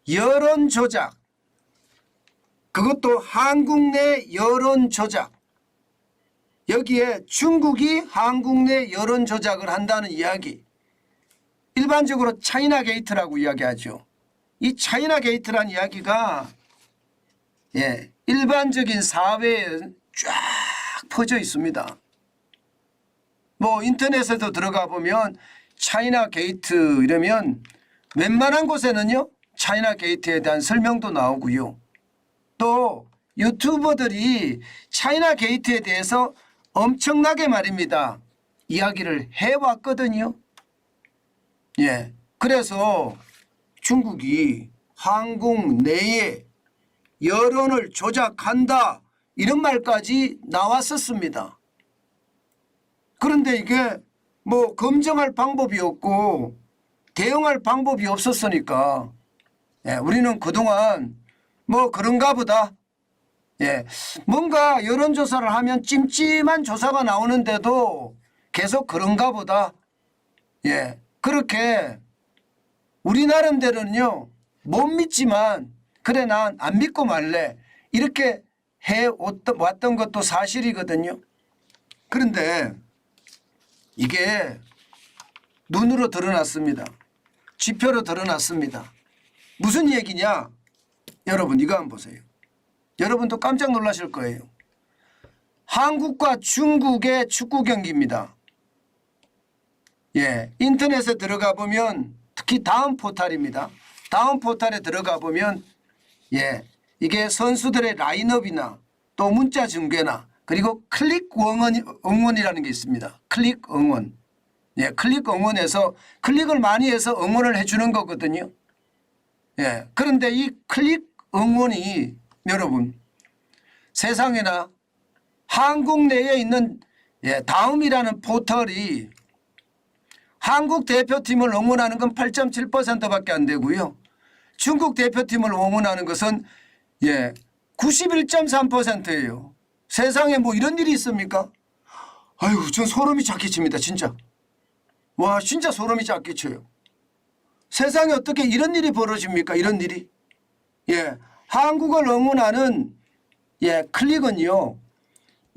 여론 조작, 그것도 한국 내 여론 조작, 여기에 중국이 한국 내 여론 조작을 한다는 이야기, 일반적으로 차이나 게이트라고 이야기하죠. 이 차이나 게이트란 이야기가 일반적인 사회에 쫙 퍼져 있습니다. 뭐 인터넷에도 들어가 보면 차이나 게이트 이러면 웬만한 곳에는요 차이나 게이트에 대한 설명도 나오고요. 또 유튜버들이 차이나 게이트에 대해서 엄청나게 말입니다 이야기를 해왔거든요. 그래서 중국이 한국 내에 여론을 조작한다 이런 말까지 나왔었습니다. 그런데 이게 뭐 검증할 방법이 없고 대응할 방법이 없었으니까 우리는 그동안 뭐 그런가 보다, 뭔가 여론조사를 하면 찜찜한 조사가 나오는데도 계속 그런가 보다, 그렇게 우리 나름대로는요 못 믿지만 그래 난 안 믿고 말래 이렇게 해왔던 것도 사실이거든요. 그런데 이게 눈으로 드러났습니다. 지표로 드러났습니다. 무슨 얘기냐? 여러분 이거 한번 보세요. 여러분도 깜짝 놀라실 거예요. 한국과 중국의 축구 경기입니다. 인터넷에 들어가 보면 특히 다음 포탈입니다. 다음 포탈에 들어가 보면 이게 선수들의 라인업이나 또 문자 중계나 그리고 클릭 응원이라는 게 있습니다. 클릭 응원. 클릭 응원에서 클릭을 많이 해서 응원을 해주는 거거든요. 그런데 이 클릭 응원이 여러분 세상에나 한국 내에 있는 다음이라는 포털이 한국 대표팀을 응원하는 건 8.7%밖에 안 되고요. 중국 대표팀을 응원하는 것은 91.3%예요. 세상에 뭐 이런 일이 있습니까? 아유, 전 소름이 작게 칩니다. 진짜. 와, 진짜 소름이 작게 쳐요. 세상에 어떻게 이런 일이 벌어집니까? 이런 일이. 한국을 응원하는 클릭은요.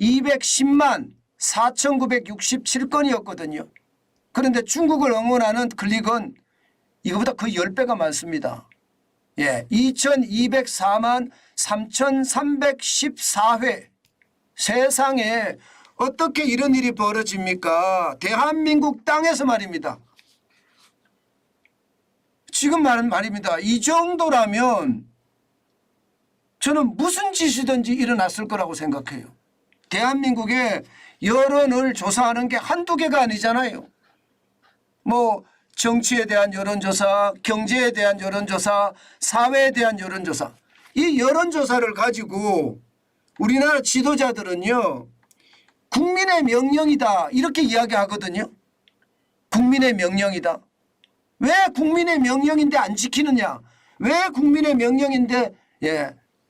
210만 4,967건이었거든요. 그런데 중국을 응원하는 클릭은 이거보다 거의 10배가 많습니다. 2,204만 3,314회. 세상에 어떻게 이런 일이 벌어집니까? 대한민국 땅에서 말입니다. 지금 말입니다. 이 정도라면 저는 무슨 짓이든지 일어났을 거라고 생각해요. 대한민국의 여론을 조사하는 게 한두 개가 아니잖아요. 뭐 정치에 대한 여론조사, 경제에 대한 여론조사, 사회에 대한 여론조사. 이 여론조사를 가지고 우리나라 지도자들은요. 국민의 명령이다 이렇게 이야기하거든요. 국민의 명령이다. 왜 국민의 명령인데 안 지키느냐. 왜 국민의 명령인데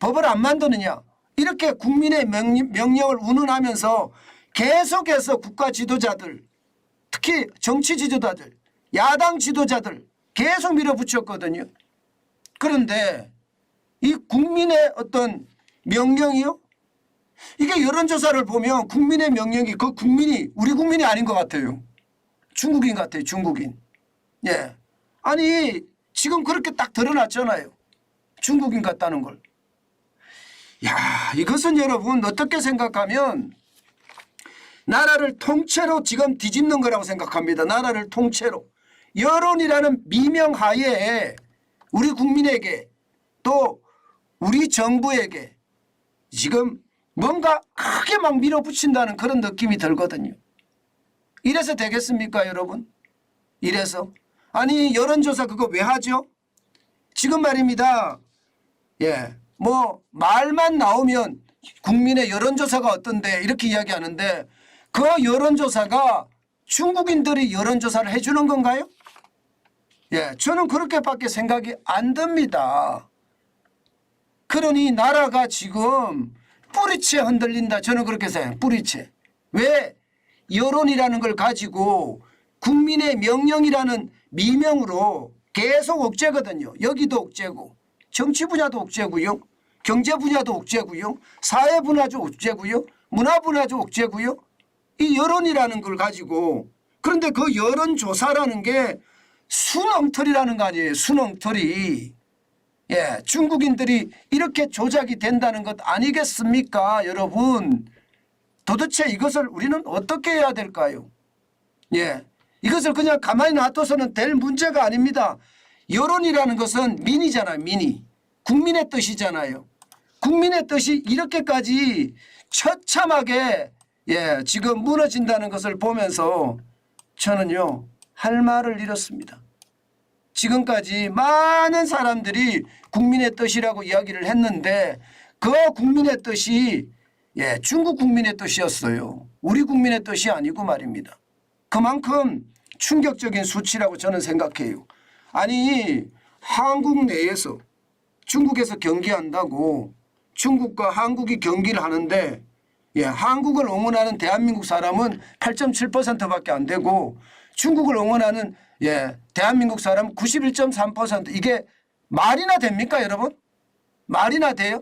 법을 안 만드느냐. 이렇게 국민의 명령을 운운하면서 계속해서 국가 지도자들 특히 정치 지도자들 야당 지도자들 계속 밀어붙였거든요. 그런데 이 국민의 어떤 명령이요? 이게 여론조사를 보면 국민의 명령이 그 국민이 우리 국민이 아닌 것 같아요. 중국인 같아요. 중국인. 아니 지금 그렇게 딱 드러났잖아요. 중국인 같다는 걸. 야, 이것은 여러분 어떻게 생각하면 나라를 통째로 지금 뒤집는 거라고 생각합니다. 나라를 통째로. 여론이라는 미명하에 우리 국민에게 또 우리 정부에게 지금 뭔가 크게 막 밀어붙인다는 그런 느낌이 들거든요. 이래서 되겠습니까 여러분? 이래서. 아니 여론조사 그거 왜 하죠? 지금 말입니다. 뭐 말만 나오면 국민의 여론조사가 어떤데 이렇게 이야기하는데 그 여론조사가 중국인들이 여론조사를 해주는 건가요? 저는 그렇게밖에 생각이 안 듭니다. 그러니 나라가 지금 뿌리채 흔들린다. 저는 그렇게 생각해요. 뿌리채. 왜? 여론이라는 걸 가지고 국민의 명령이라는 미명으로 계속 억제거든요. 여기도 억제고 정치 분야도 억제고요. 경제 분야도 억제고요. 사회 분야도 억제고요. 문화 분야도 억제고요. 이 여론이라는 걸 가지고 그런데 그 여론조사라는 게 순엉터리라는 거 아니에요. 순엉터리. 예, 중국인들이 이렇게 조작이 된다는 것 아니겠습니까? 여러분. 도대체 이것을 우리는 어떻게 해야 될까요? 예, 이것을 그냥 가만히 놔둬서는 될 문제가 아닙니다. 여론이라는 것은 민이잖아요. 민이. 국민의 뜻이잖아요. 국민의 뜻이 이렇게까지 처참하게 예, 지금 무너진다는 것을 보면서 저는요 할 말을 잃었습니다. 지금까지 많은 사람들이 국민의 뜻이라고 이야기를 했는데 그 국민의 뜻이 예, 중국 국민의 뜻이었어요. 우리 국민의 뜻이 아니고 말입니다. 그만큼 충격적인 수치라고 저는 생각해요. 아니 한국 내에서 중국에서 경기한다고 중국과 한국이 경기를 하는데 예, 한국을 응원하는 대한민국 사람은 8.7%밖에 안 되고 중국을 응원하는 예, 대한민국 사람은 91.3% 이게 말이나 됩니까 여러분? 말이나 돼요?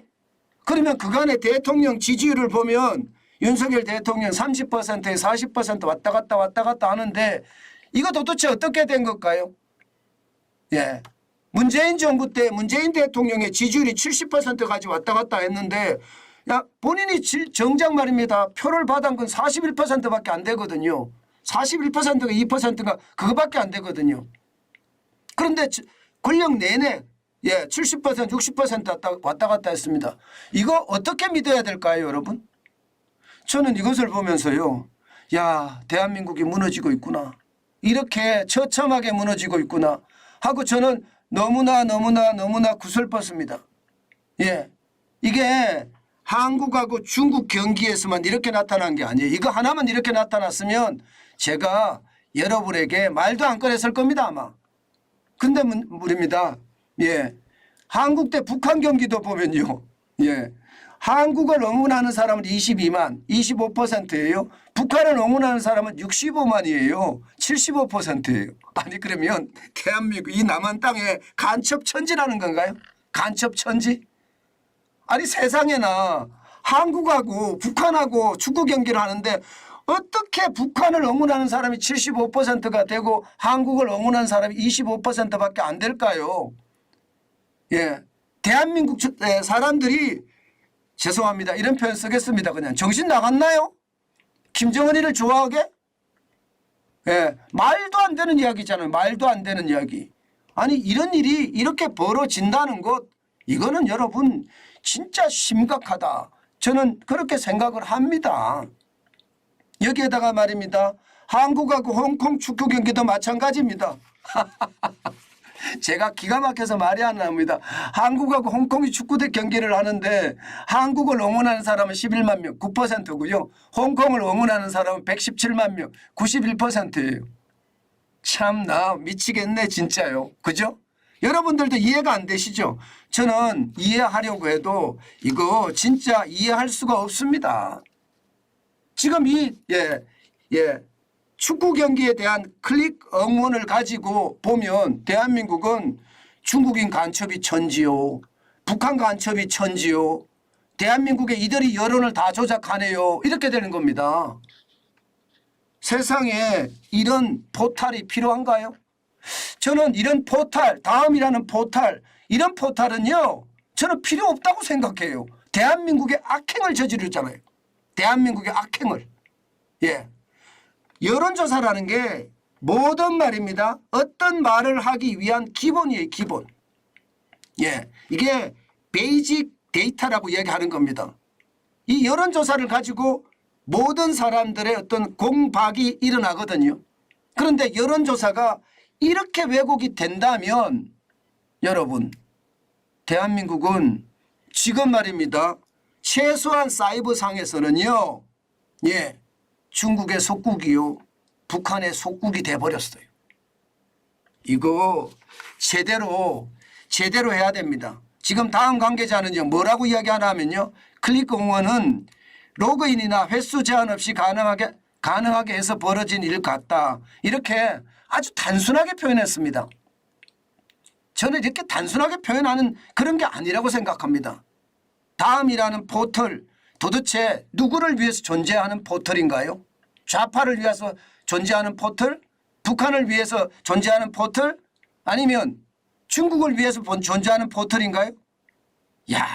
그러면 그간의 대통령 지지율을 보면 윤석열 대통령 30%에 40% 왔다 갔다 하는데 이거 도대체 어떻게 된 걸까요? 예. 문재인 정부 때 문재인 대통령의 지지율이 70%까지 왔다 갔다 했는데 야 본인이 정작 말입니다. 표를 받은 건 41%밖에 안 되거든요. 41%가 2%가 그거밖에 안 되거든요. 그런데 권력 내내 예, 70% 60% 왔다 갔다 했습니다. 이거 어떻게 믿어야 될까요 여러분? 저는 이것을 보면서요. 야 대한민국이 무너지고 있구나. 이렇게 처참하게 무너지고 있구나 하고 저는 너무나 구슬펐습니다. 예, 이게 한국하고 중국 경기에서만 이렇게 나타난 게 아니에요. 이거 하나만 이렇게 나타났으면 제가 여러분에게 말도 안 꺼냈을 겁니다 아마. 근데 물입니다. 예, 한국 대 북한 경기도 보면요. 예, 한국을 응원하는 사람은 22만 25%예요. 북한을 응원하는 사람은 65만이에요. 75%예요. 아니 그러면 대한민국 이 남한 땅에 간첩천지라는 건가요? 간첩천지? 아니 세상에나 한국하고 북한하고 축구 경기를 하는데 어떻게 북한을 응원하는 사람이 75%가 되고 한국을 응원하는 사람이 25%밖에 안 될까요? 예, 대한민국 사람들이 죄송합니다. 이런 표현 쓰겠습니다. 그냥 정신 나갔나요? 김정은이를 좋아하게? 예, 말도 안 되는 이야기잖아요. 말도 안 되는 이야기. 아니 이런 일이 이렇게 벌어진다는 것 이거는 여러분 진짜 심각하다. 저는 그렇게 생각을 합니다. 여기에다가 말입니다. 한국하고 홍콩 축구 경기도 마찬가지입니다. 제가 기가 막혀서 말이 안 나옵니다. 한국하고 홍콩이 축구 경기를 하는데 한국을 응원하는 사람은 11만 명 9%고요. 홍콩을 응원하는 사람은 117만 명 91%예요. 참나 미치겠네 진짜요. 그죠? 여러분들도 이해가 안 되시죠? 저는 이해하려고 해도 이거 진짜 이해할 수가 없습니다. 지금 축구 경기에 대한 클릭 응원을 가지고 보면 대한민국은 중국인 간첩이 천지요. 북한 간첩이 천지요. 대한민국에 이들이 여론을 다 조작하네요. 이렇게 되는 겁니다. 세상에 이런 포탈이 필요한가요? 저는 이런 포탈, 다음이라는 포탈, 이런 포탈은요. 저는 필요 없다고 생각해요. 대한민국의 악행을 저지르잖아요. 대한민국의 악행을. 예. 여론조사라는 게 모든 말입니다. 어떤 말을 하기 위한 기본이에요. 기본. 예, 이게 베이직 데이터라고 이야기하는 겁니다. 이 여론조사를 가지고 모든 사람들의 어떤 공박이 일어나거든요. 그런데 여론조사가 이렇게 왜곡이 된다면 여러분 대한민국은 지금 말입니다. 최소한 사이버상에서는요. 예. 중국의 속국이요. 북한의 속국이 돼버렸어요. 이거 제대로 해야 됩니다. 지금 다음 관계자는요. 뭐라고 이야기하냐면요. 클릭 응원은 로그인이나 횟수 제한 없이 가능하게 해서 벌어진 일 같다. 이렇게 아주 단순하게 표현했습니다. 저는 이렇게 단순하게 표현하는 그런 게 아니라고 생각합니다. 다음이라는 포털 도대체 누구를 위해서 존재하는 포털인가요? 좌파를 위해서 존재하는 포털? 북한을 위해서 존재하는 포털? 아니면 중국을 위해서 존재하는 포털인가요? 야,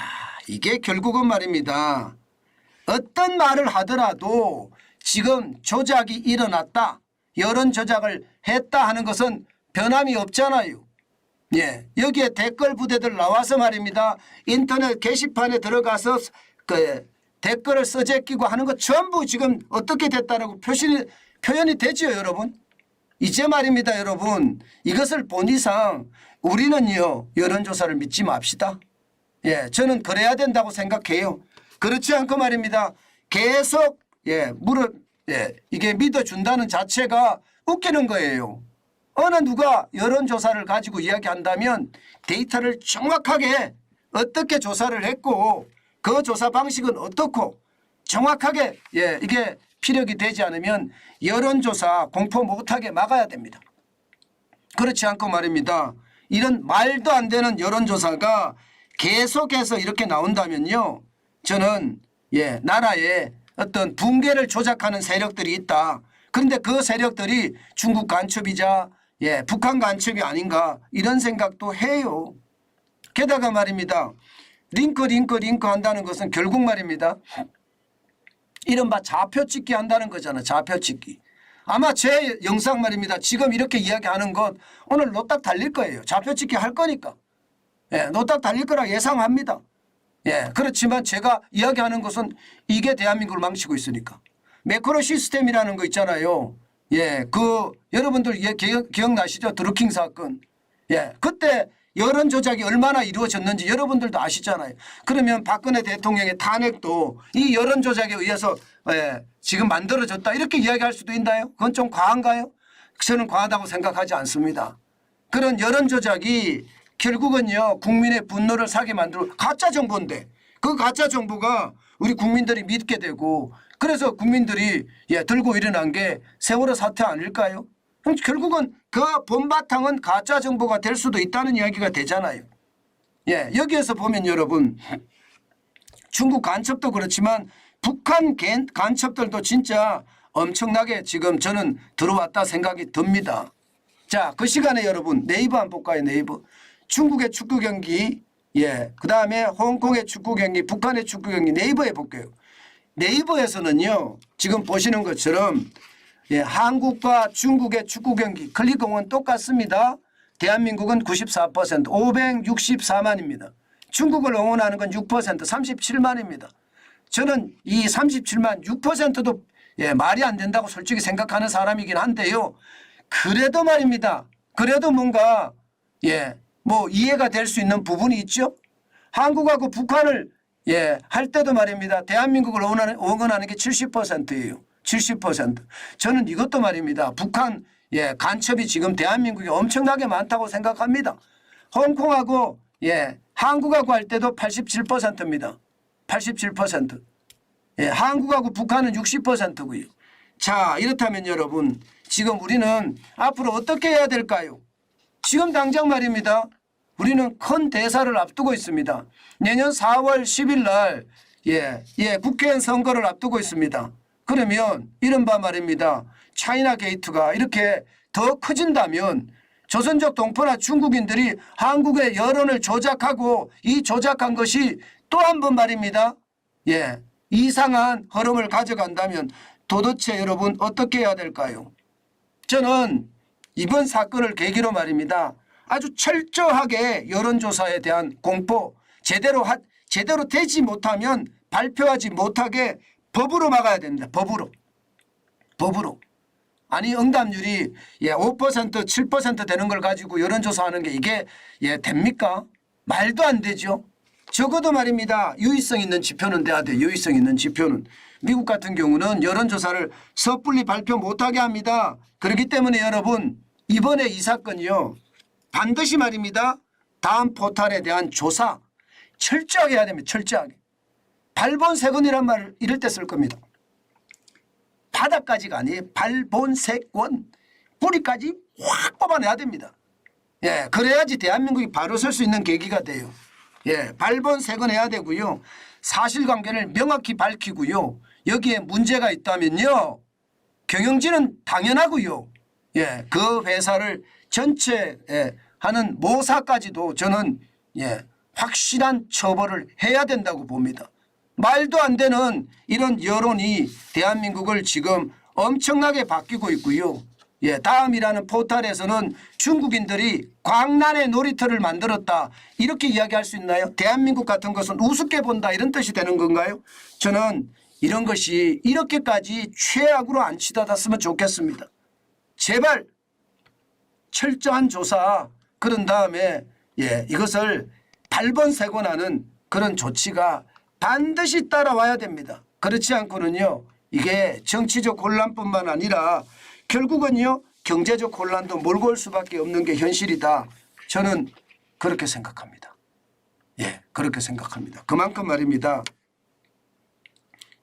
이게 결국은 말입니다. 어떤 말을 하더라도 지금 조작이 일어났다, 여론 조작을 했다 하는 것은 변함이 없잖아요. 예, 여기에 댓글 부대들 나와서 말입니다. 인터넷 게시판에 들어가서 그 댓글을 써제끼고 하는 것 전부 지금 어떻게 됐다라고 표현이 되죠, 여러분. 이제 말입니다, 여러분. 이것을 본 이상 우리는요, 여론조사를 믿지 맙시다. 예, 저는 그래야 된다고 생각해요. 그렇지 않고 말입니다. 계속 이게 믿어준다는 자체가 웃기는 거예요. 어느 누가 여론조사를 가지고 이야기한다면 데이터를 정확하게 어떻게 조사를 했고 그 조사 방식은 어떻고 정확하게 이게 피력이 되지 않으면 여론조사 공포 못하게 막아야 됩니다. 그렇지 않고 말입니다. 이런 말도 안 되는 여론조사가 계속해서 이렇게 나온다면요, 저는 나라에 어떤 붕괴를 조작하는 세력들이 있다. 그런데 그 세력들이 중국 간첩이자 북한 간첩이 아닌가 이런 생각도 해요. 게다가 말입니다. 링크 한다는 것은 결국 말입니다. 이른바 좌표찍기 한다는 거잖아요. 좌표찍기. 아마 제 영상 말입니다. 지금 이렇게 이야기하는 것 오늘 노딱 달릴 거예요. 좌표찍기 할 거니까. 노딱 달릴 거라 예상합니다. 그렇지만 제가 이야기하는 것은 이게 대한민국을 망치고 있으니까. 매크로 시스템이라는 거 있잖아요. 여러분들 기억나시죠? 드루킹 사건. 그때 여론 조작이 얼마나 이루어졌는지 여러분들도 아시잖아요. 그러면 박근혜 대통령의 탄핵도 이 여론 조작에 의해서 지금 만들어졌다 이렇게 이야기할 수도 있나요? 그건 좀 과한가요? 저는 과하다고 생각하지 않습니다. 그런 여론 조작이 결국은요, 국민의 분노를 사게 만들고 가짜 정보인데 그 가짜 정보가 우리 국민들이 믿게 되고 그래서 국민들이 들고 일어난 게 세월호 사태 아닐까요? 그럼 결국은 그 본바탕은 가짜 정보가 될 수도 있다는 이야기가 되잖아요. 여기에서 보면 여러분 중국 간첩도 그렇지만 북한 간첩들도 진짜 엄청나게 지금 저는 들어왔다 생각이 듭니다. 자, 그 시간에 여러분 네이버 한번 볼까요? 네이버. 중국의 축구 경기, 그 다음에 홍콩의 축구 경기, 북한의 축구 경기 네이버에 볼게요. 네이버에서는요, 지금 보시는 것처럼 한국과 중국의 축구 경기 클릭공은 똑같습니다. 대한민국은 94%, 564만입니다. 중국을 응원하는 건 6%, 37만입니다. 저는 이 37만 6%도 말이 안 된다고 솔직히 생각하는 사람이긴 한데요. 그래도 말입니다. 그래도 뭔가 뭐 이해가 될 수 있는 부분이 있죠. 한국하고 북한을 할 때도 말입니다. 대한민국을 응원하는 게 70%예요. 70%. 저는 이것도 말입니다. 북한 간첩이 지금 대한민국에 엄청나게 많다고 생각합니다. 홍콩하고 한국하고 할 때도 87%입니다. 87%. 한국하고 북한은 60%고요. 자, 이렇다면 여러분 지금 우리는 앞으로 어떻게 해야 될까요? 지금 당장 말입니다. 우리는 큰 대사를 앞두고 있습니다. 내년 4월 10일 날 국회의원 선거를 앞두고 있습니다. 그러면 이른바 말입니다. 차이나 게이트가 이렇게 더 커진다면 조선족 동포나 중국인들이 한국의 여론을 조작하고 이 조작한 것이 또 한 번 말입니다. 이상한 흐름을 가져간다면 도대체 여러분 어떻게 해야 될까요? 저는 이번 사건을 계기로 말입니다. 아주 철저하게 여론조사에 대한 공포 제대로 되지 못하면 발표하지 못하게 법으로 막아야 됩니다. 법으로. 아니 응답률이 5% 7% 되는 걸 가지고 여론조사하는 게 이게 됩니까? 말도 안 되죠. 적어도 말입니다. 유의성 있는 지표는 돼야 돼요. 유의성 있는 지표는. 미국 같은 경우는 여론조사를 섣불리 발표 못하게 합니다. 그렇기 때문에 여러분 이번에 이 사건이요. 반드시 말입니다. 다음 포탈에 대한 조사 철저하게 해야 됩니다. 철저하게. 발본색원이란 말을 이럴 때 쓸 겁니다. 바닥까지가 아니에요. 발본색원. 뿌리까지 확 뽑아내야 됩니다. 예, 그래야지 대한민국이 바로 설 수 있는 계기가 돼요. 예, 발본색원해야 되고요. 사실관계를 명확히 밝히고요. 여기에 문제가 있다면요. 경영진은 당연하고요. 예, 그 회사를 전체 하는 모사까지도 저는 확실한 처벌을 해야 된다고 봅니다. 말도 안 되는 이런 여론이 대한민국을 지금 엄청나게 바뀌고 있고요. 다음이라는 포탈에서는 중국인들이 광란의 놀이터를 만들었다 이렇게 이야기할 수 있나요? 대한민국 같은 것은 우습게 본다 이런 뜻이 되는 건가요? 저는 이런 것이 이렇게까지 최악으로 안 치닫았으면 좋겠습니다. 제발 철저한 조사 그런 다음에 이것을 발본색원하는 그런 조치가 반드시 따라와야 됩니다. 그렇지 않고는요. 이게 정치적 혼란뿐만 아니라 결국은요. 경제적 혼란도 몰고 올 수밖에 없는 게 현실이다. 저는 그렇게 생각합니다. 예, 그렇게 생각합니다. 그만큼 말입니다.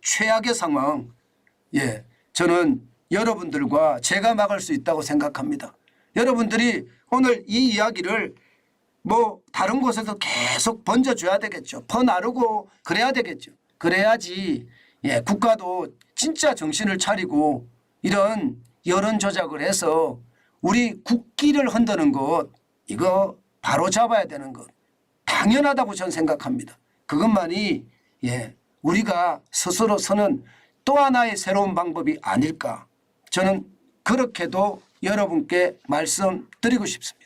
최악의 상황, 저는 여러분들과 제가 막을 수 있다고 생각합니다. 여러분들이 오늘 이 이야기를 뭐 다른 곳에서 계속 번져줘야 되겠죠. 퍼나르고 그래야 되겠죠. 그래야지 국가도 진짜 정신을 차리고 이런 여론 조작을 해서 우리 국기를 흔드는 것 이거 바로 잡아야 되는 것 당연하다고 저는 생각합니다. 그것만이 우리가 스스로 서는 또 하나의 새로운 방법이 아닐까 저는 그렇게도 여러분께 말씀드리고 싶습니다.